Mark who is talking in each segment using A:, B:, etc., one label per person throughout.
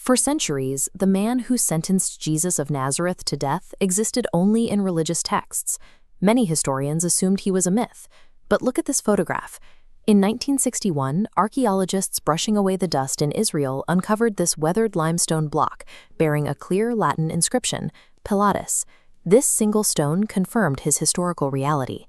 A: For centuries, the man who sentenced Jesus of Nazareth to death existed only in religious texts. Many historians assumed he was a myth. But look at this photograph. In 1961, archaeologists brushing away the dust in Israel uncovered this weathered limestone block bearing a clear Latin inscription, pilatus. This single stone confirmed his historical reality.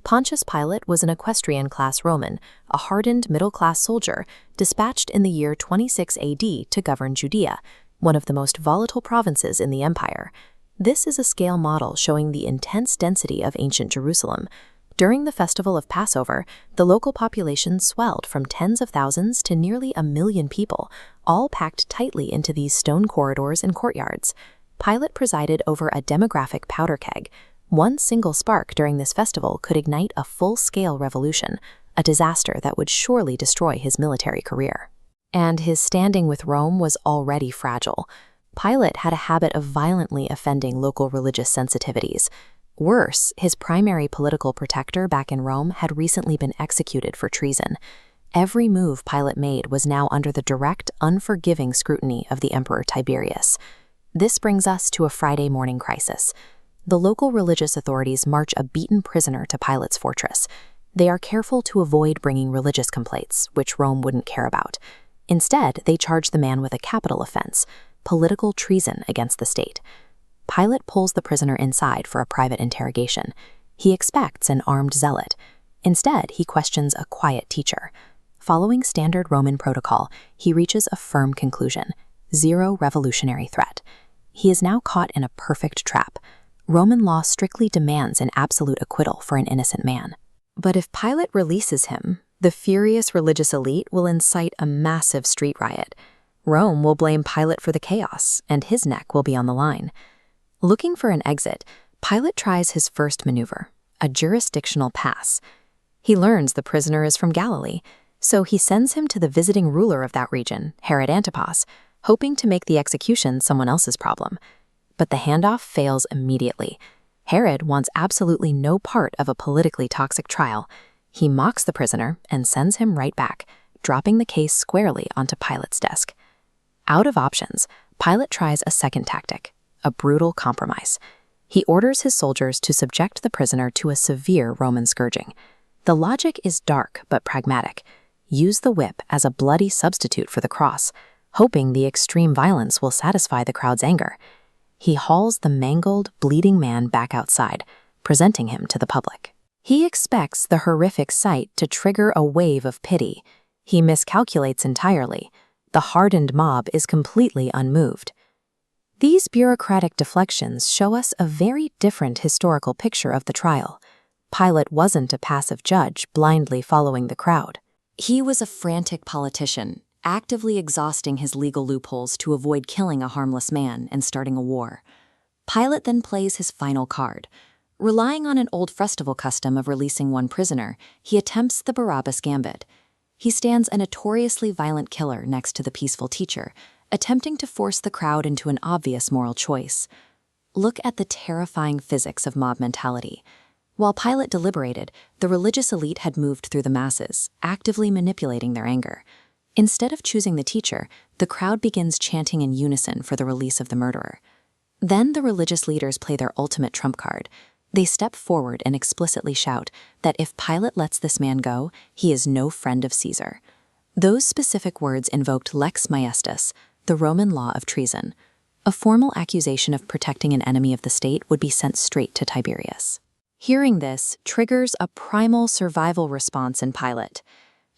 A: Pontius Pilate was an equestrian-class Roman, a hardened middle-class soldier, dispatched in the year 26 AD to govern Judea, one of the most volatile provinces in the empire. This is a scale model showing the intense density of ancient Jerusalem. During the festival of Passover, the local population swelled from tens of thousands to nearly 1 million people, all packed tightly into these stone corridors and courtyards. Pilate presided over a demographic powder keg. One single spark during this festival could ignite a full-scale revolution, a disaster that would surely destroy his military career. And his standing with Rome was already fragile. Pilate had a habit of violently offending local religious sensitivities. Worse, his primary political protector back in Rome had recently been executed for treason. Every move Pilate made was now under the direct, unforgiving scrutiny of the Emperor Tiberius. This brings us to a Friday morning crisis. The local religious authorities march a beaten prisoner to Pilate's fortress. They are careful to avoid bringing religious complaints, which Rome wouldn't care about. Instead, they charge the man with a capital offense, political treason against the state. Pilate pulls the prisoner inside for a private interrogation. He expects an armed zealot. Instead, he questions a quiet teacher. Following standard Roman protocol, he reaches a firm conclusion: zero revolutionary threat. He is now caught in a perfect trap. Roman law strictly demands an absolute acquittal for an innocent man. But if Pilate releases him, the furious religious elite will incite a massive street riot. Rome will blame Pilate for the chaos, and his neck will be on the line. Looking for an exit, Pilate tries his first maneuver, a jurisdictional pass. He learns the prisoner is from Galilee, so he sends him to the visiting ruler of that region, Herod Antipas, hoping to make the execution someone else's problem. But the handoff fails immediately. Herod wants absolutely no part of a politically toxic trial. He mocks the prisoner and sends him right back, dropping the case squarely onto Pilate's desk. Out of options, Pilate tries a second tactic, a brutal compromise. He orders his soldiers to subject the prisoner to a severe Roman scourging. The logic is dark but pragmatic. Use the whip as a bloody substitute for the cross, hoping the extreme violence will satisfy the crowd's anger. He hauls the mangled, bleeding man back outside, presenting him to the public. He expects the horrific sight to trigger a wave of pity. He miscalculates entirely. The hardened mob is completely unmoved. These bureaucratic deflections show us a very different historical picture of the trial. Pilate wasn't a passive judge blindly following the crowd.
B: He was a frantic politician, actively exhausting his legal loopholes to avoid killing a harmless man and starting a war. Pilate then plays his final card. Relying on an old festival custom of releasing one prisoner, he attempts the Barabbas gambit. He stands a notoriously violent killer next to the peaceful teacher, attempting to force the crowd into an obvious moral choice. Look at the terrifying physics of mob mentality. While Pilate deliberated, the religious elite had moved through the masses, actively manipulating their anger. Instead of choosing the teacher, the crowd begins chanting in unison for the release of the murderer. Then the religious leaders play their ultimate trump card. They step forward and explicitly shout that if Pilate lets this man go, he is no friend of Caesar. Those specific words invoked lex majestas, the Roman law of treason. A formal accusation of protecting an enemy of the state would be sent straight to Tiberius. Hearing this triggers a primal survival response in Pilate.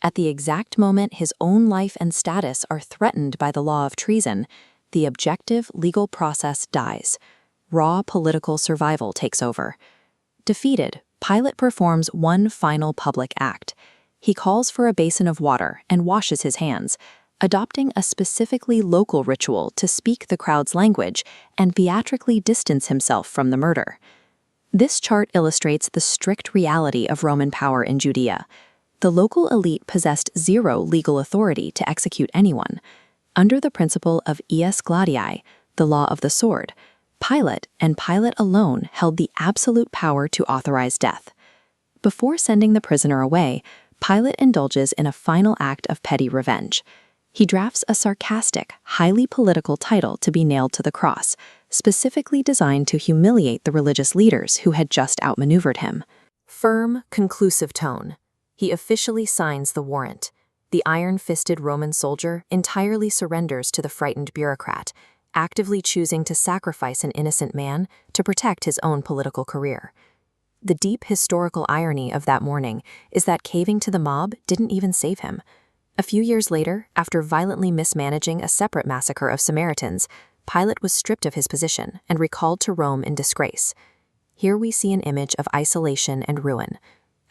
B: At the exact moment his own life and status are threatened by the law of treason, the objective legal process dies. Raw political survival takes over. Defeated, Pilate performs one final public act. He calls for a basin of water and washes his hands, adopting a specifically local ritual to speak the crowd's language and theatrically distance himself from the murder. This chart illustrates the strict reality of Roman power in Judea. The local elite possessed zero legal authority to execute anyone. Under the principle of ius gladiae, the law of the sword, Pilate and Pilate alone held the absolute power to authorize death. Before sending the prisoner away, Pilate indulges in a final act of petty revenge. He drafts a sarcastic, highly political title to be nailed to the cross, specifically designed to humiliate the religious leaders who had just outmaneuvered him.
A: Firm, conclusive tone. He officially signs the warrant. The iron-fisted Roman soldier entirely surrenders to the frightened bureaucrat, actively choosing to sacrifice an innocent man to protect his own political career. The deep historical irony of that morning is that caving to the mob didn't even save him. A few years later, after violently mismanaging a separate massacre of Samaritans, Pilate was stripped of his position and recalled to Rome in disgrace. Here we see an image of isolation and ruin.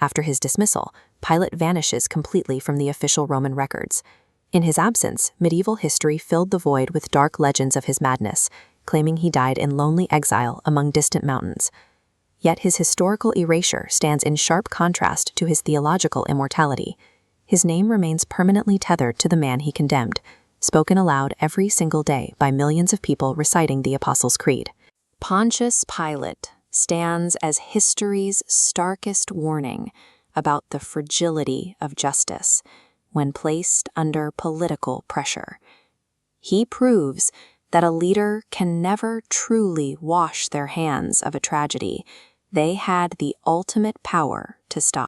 A: After his dismissal, Pilate vanishes completely from the official Roman records. In his absence, medieval history filled the void with dark legends of his madness, claiming he died in lonely exile among distant mountains. Yet his historical erasure stands in sharp contrast to his theological immortality. His name remains permanently tethered to the man he condemned, spoken aloud every single day by millions of people reciting the Apostles' Creed.
B: Pontius Pilate stands as history's starkest warning about the fragility of justice when placed under political pressure. He proves that a leader can never truly wash their hands of a tragedy they had the ultimate power to stop.